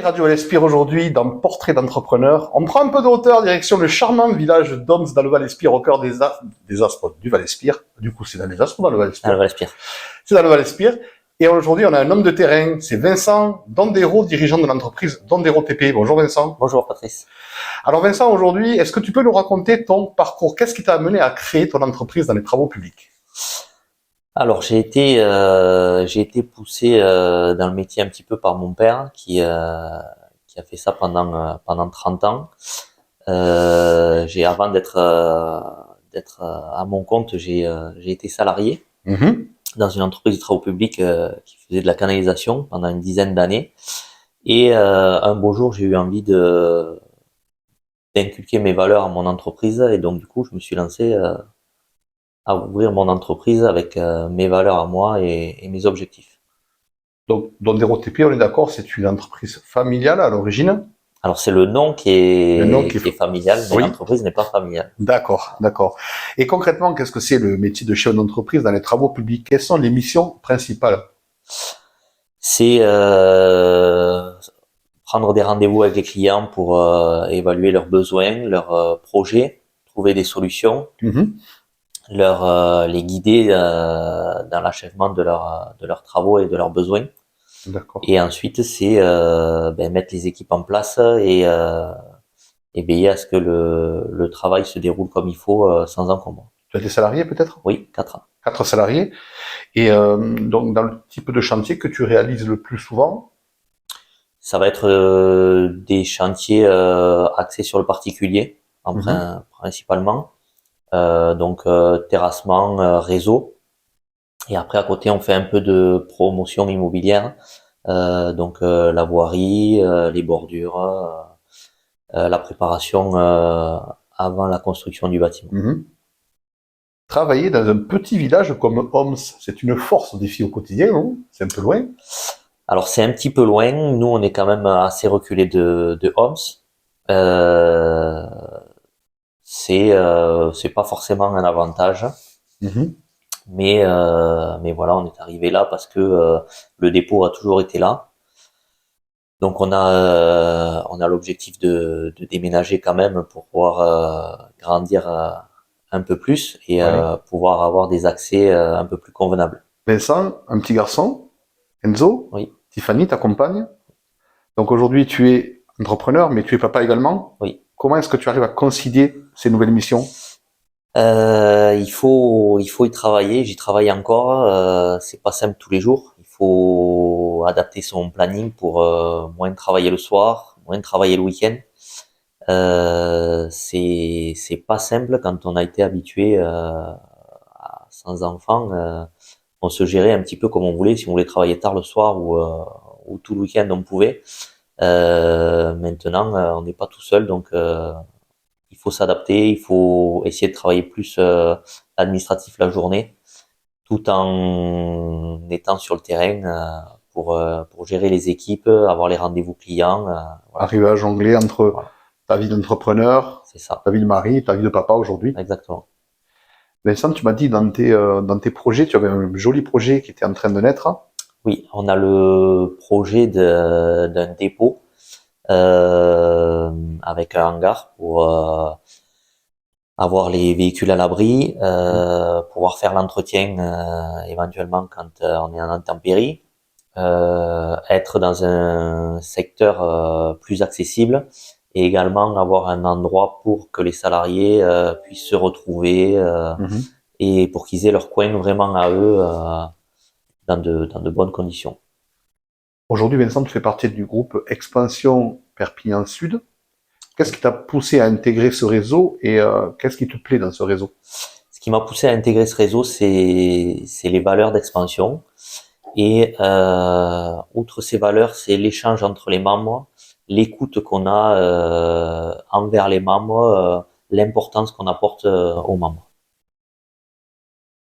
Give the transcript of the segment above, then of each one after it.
Radio Val-Espire aujourd'hui dans Portrait d'entrepreneur. On prend un peu de hauteur direction le charmant village d'Oms dans le Val-Espire au cœur des Aspres du Val-Espire. Du coup, c'est dans les Aspres ou dans le Val-Espire? Dans le Val-Espire. C'est dans le Val-Espire. Et aujourd'hui, on a un homme de terrain, c'est Vincent Dondero, dirigeant de l'entreprise Dondero TP. Bonjour Vincent. Bonjour Patrice. Alors Vincent, aujourd'hui, est-ce que tu peux nous raconter ton parcours? Qu'est-ce qui t'a amené à créer ton entreprise dans les travaux publics? Alors j'ai été poussé dans le métier un petit peu par mon père qui a fait ça pendant 30 ans. Avant d'être à mon compte, j'ai été salarié dans une entreprise de travaux publics qui faisait de la canalisation pendant une dizaine d'années. Et un beau jour, j'ai eu envie d'inculquer mes valeurs à mon entreprise, et donc du coup, je me suis lancé à ouvrir mon entreprise avec mes valeurs à moi et mes objectifs. Donc, Dondero TP, on est d'accord, c'est une entreprise familiale à l'origine? Alors, c'est le nom qui est familial, mais oui. L'entreprise n'est pas familiale. D'accord, d'accord. Et concrètement, qu'est-ce que c'est le métier de chef d'entreprise dans les travaux publics? Quelles sont les missions principales? C'est prendre des rendez-vous avec les clients pour évaluer leurs besoins, leurs projets, trouver des solutions, les guider dans l'achèvement de leurs travaux et de leurs besoins. D'accord. Et ensuite, c'est mettre les équipes en place et veiller à ce que le travail se déroule comme il faut, sans encombre. Tu as des salariés peut-être? Oui, 4 ans. 4 salariés. Et donc, dans le type de chantier que tu réalises le plus souvent? Ça va être des chantiers axés sur le particulier, principalement. Donc terrassement, réseau. Et après, à côté, on fait un peu de promotion immobilière. Donc la voirie, les bordures, la préparation avant la construction du bâtiment. Travailler dans un petit village comme Oms, c'est une force au défi au quotidien, non? C'est un peu loin? Alors c'est un petit peu loin. Nous, on est quand même assez reculé de Oms. C'est pas forcément un avantage. Mais voilà, on est arrivé là parce que le dépôt a toujours été là. Donc on a l'objectif de déménager quand même pour pouvoir grandir un peu plus et pouvoir avoir des accès un peu plus convenables. Vincent, un petit garçon, Enzo, oui. Tiffany, ta compagne. Donc aujourd'hui tu es entrepreneur, mais tu es papa également. Oui. Comment est-ce que tu arrives à concilier ces nouvelles missions? Il faut y travailler. J'y travaille encore. C'est pas simple tous les jours. Il faut adapter son planning pour moins travailler le soir, moins travailler le week-end. C'est pas simple quand on a été habitué sans enfant. On se gérait un petit peu comme on voulait. Si on voulait travailler tard le soir ou tout le week-end, on pouvait. Maintenant, on n'est pas tout seul, donc il faut s'adapter, il faut essayer de travailler plus administratif la journée, tout en étant sur le terrain pour gérer les équipes, avoir les rendez-vous clients. Voilà. Arriver à jongler entre ta vie d'entrepreneur, ta vie de mari, ta vie de papa aujourd'hui. Exactement. Vincent, tu m'as dit dans tes projets, tu avais un joli projet qui était en train de naître. Oui, on a le projet d'un dépôt avec un hangar pour avoir les véhicules à l'abri, pouvoir faire l'entretien éventuellement quand on est en intempérie, être dans un secteur plus accessible et également avoir un endroit pour que les salariés puissent se retrouver et pour qu'ils aient leur coin vraiment à eux dans de bonnes conditions. Aujourd'hui, Vincent, tu fais partie du groupe Expansion Perpignan Sud. Qu'est-ce qui t'a poussé à intégrer ce réseau et qu'est-ce qui te plaît dans ce réseau? Ce qui m'a poussé à intégrer ce réseau, c'est les valeurs d'expansion. Et outre ces valeurs, c'est l'échange entre les membres, l'écoute qu'on a envers les membres, l'importance qu'on apporte aux membres.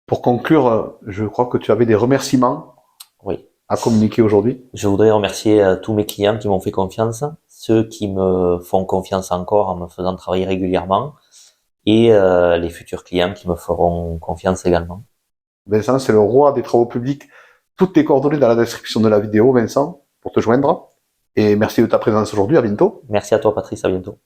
Pour conclure, je crois que tu avais des remerciements à communiquer aujourd'hui. Je voudrais remercier tous mes clients qui m'ont fait confiance, ceux qui me font confiance encore en me faisant travailler régulièrement et les futurs clients qui me feront confiance également. Vincent, c'est le roi des travaux publics. Toutes tes coordonnées dans la description de la vidéo, Vincent, pour te joindre. Et merci de ta présence aujourd'hui. À bientôt. Merci à toi, Patrice. À bientôt.